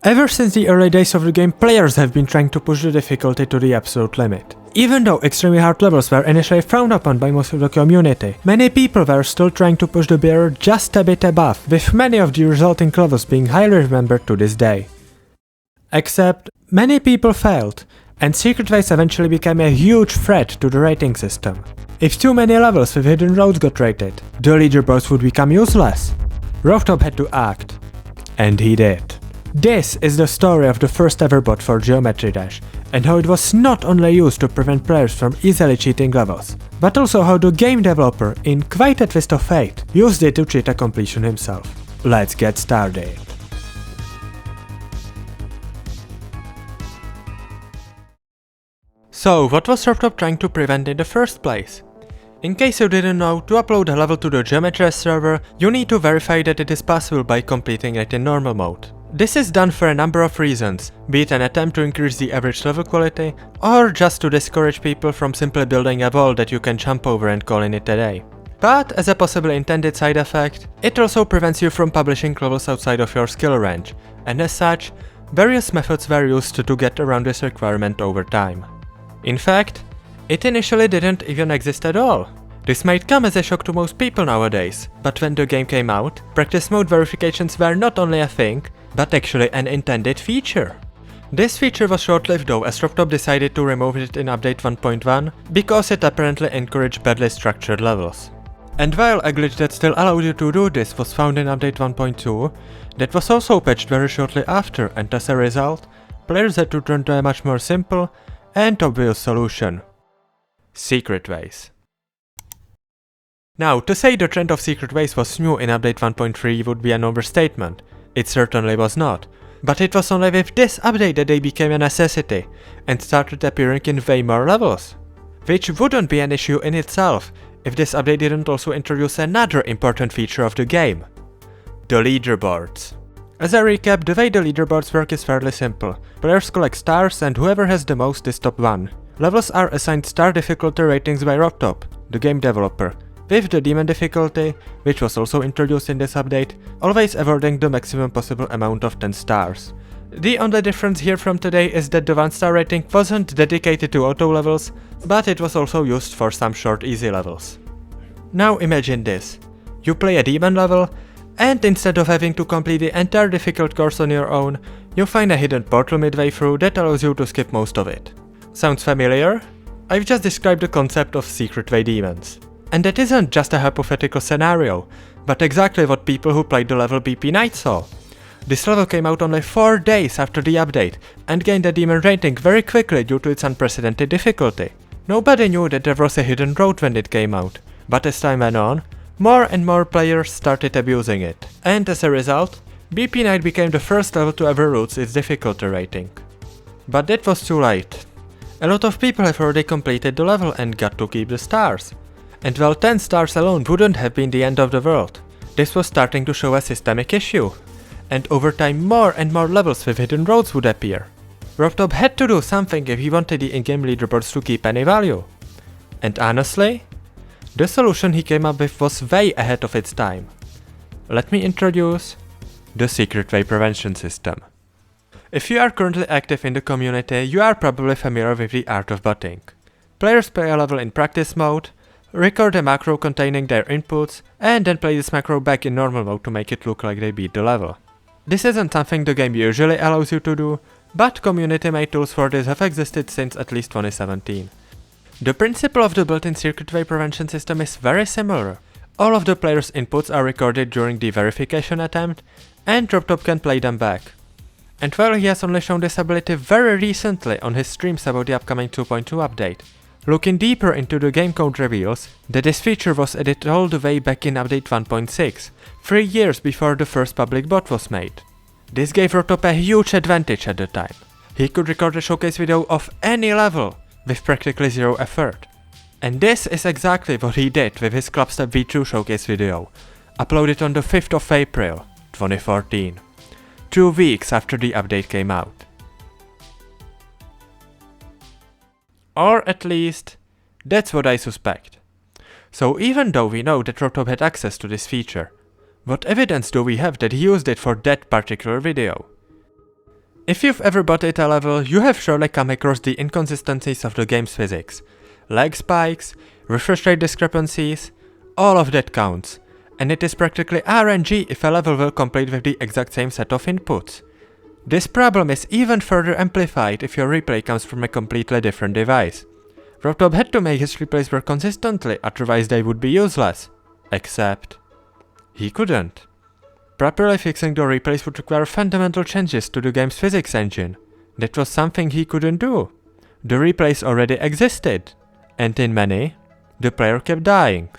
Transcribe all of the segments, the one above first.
Ever since the early days of the game, players have been trying to push the difficulty to the absolute limit. Even though extremely hard levels were initially frowned upon by most of the community, many people were still trying to push the barrier just a bit above, with many of the resulting levels being highly remembered to this day. Except, many people failed, and secret ways eventually became a huge threat to the rating system. If too many levels with hidden roads got rated, the leaderboards would become useless. RobTop had to act. And he did. This is the story of the first ever bot for Geometry Dash, and how it was not only used to prevent players from easily cheating levels, but also how the game developer, in quite a twist of fate, used it to cheat a completion himself. Let's get started. So, what was RobTop trying to prevent in the first place? In case you didn't know, to upload a level to the Geometry Dash server, you need to verify that it is possible by completing it in normal mode. This is done for a number of reasons, be it an attempt to increase the average level quality, or just to discourage people from simply building a wall that you can jump over and calling it a day. But as a possibly intended side effect, it also prevents you from publishing levels outside of your skill range, and as such, various methods were used to get around this requirement over time. In fact, it initially didn't even exist at all. This might come as a shock to most people nowadays, but when the game came out, practice mode verifications were not only a thing, but actually an intended feature. This feature was short-lived though, as RobTop decided to remove it in update 1.1 because it apparently encouraged badly structured levels. And while a glitch that still allowed you to do this was found in update 1.2, that was also patched very shortly after, and as a result, players had to turn to a much more simple and obvious solution: secret ways. Now, to say the trend of secret ways was new in update 1.3 would be an overstatement. It certainly was not, but it was only with this update that they became a necessity and started appearing in way more levels. Which wouldn't be an issue in itself if this update didn't also introduce another important feature of the game: the leaderboards. As a recap, the way the leaderboards work is fairly simple. Players collect stars and whoever has the most is top 1. Levels are assigned star difficulty ratings by RobTop, the game developer, with the demon difficulty, which was also introduced in this update, always awarding the maximum possible amount of 10 stars. The only difference here from today is that the 1-star rating wasn't dedicated to auto levels, but it was also used for some short easy levels. Now imagine this: you play a demon level, and instead of having to complete the entire difficult course on your own, you find a hidden portal midway through that allows you to skip most of it. Sounds familiar? I've just described the concept of secret way demons. And that isn't just a hypothetical scenario, but exactly what people who played the level BP Night saw. This level came out only 4 days after the update, and gained a demon rating very quickly due to its unprecedented difficulty. Nobody knew that there was a hidden road when it came out, but as time went on, more and more players started abusing it, and as a result, BP Night became the first level to ever lose its difficulty rating. But that was too late. A lot of people have already completed the level and got to keep the stars. And while 10 stars alone wouldn't have been the end of the world, this was starting to show a systemic issue, and over time more and more levels with hidden roads would appear. RobTop had to do something if he wanted the in-game leaderboards to keep any value. And honestly, the solution he came up with was way ahead of its time. Let me introduce the secret way prevention system. If you are currently active in the community, you are probably familiar with the art of botting. Players play a level in practice mode, record a macro containing their inputs, and then play this macro back in normal mode to make it look like they beat the level. This isn't something the game usually allows you to do, but community-made tools for this have existed since at least 2017. The principle of the built-in secret way prevention system is very similar. All of the players' inputs are recorded during the verification attempt, and RobTop can play them back. And while he has only shown this ability very recently on his streams about the upcoming 2.2 update, looking deeper into the game code reveals that this feature was added all the way back in update 1.6, 3 years before the first public bot was made. This gave RobTop a huge advantage at the time. He could record a showcase video of any level with practically zero effort. And this is exactly what he did with his Clubstep V2 showcase video, uploaded on the 5th of April 2014, 2 weeks after the update came out. Or at least, that's what I suspect. So even though we know that RobTop had access to this feature, what evidence do we have that he used it for that particular video? If you've ever botted a level, you have surely come across the inconsistencies of the game's physics. Lag spikes, refresh rate discrepancies, all of that counts, and it is practically RNG if a level will complete with the exact same set of inputs. This problem is even further amplified if your replay comes from a completely different device. RobTop had to make his replays work consistently, otherwise they would be useless. Except he couldn't. Properly fixing the replays would require fundamental changes to the game's physics engine. That was something he couldn't do. The replays already existed, and in many, the player kept dying.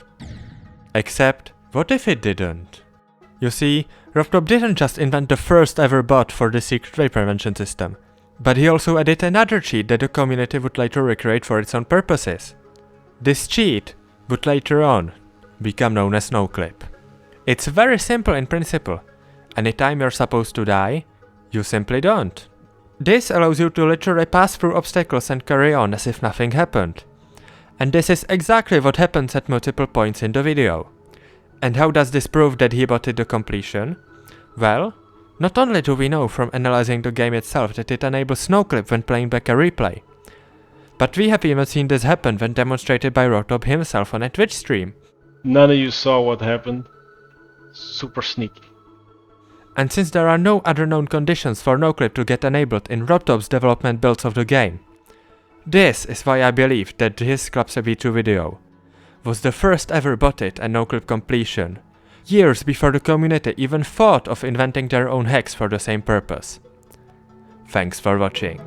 Except, what if it didn't? You see, RobTop didn't just invent the first ever bot for the secret ray prevention system, but he also added another cheat that the community would later recreate for its own purposes. This cheat would later on become known as NoClip. It's very simple in principle. Anytime you're supposed to die, you simply don't. This allows you to literally pass through obstacles and carry on as if nothing happened. And this is exactly what happens at multiple points in the video. And how does this prove that he botted the completion? Well, not only do we know from analyzing the game itself that it enables NoClip when playing back a replay, but we have even seen this happen when demonstrated by RobTop himself on a Twitch stream. None of you saw what happened. Super sneaky. And since there are no other known conditions for NoClip to get enabled in RobTop's development builds of the game, this is why I believe that his Clubstep V2 video was the first ever botted and NoClip completion, years before the community even thought of inventing their own hacks for the same purpose. Thanks for watching.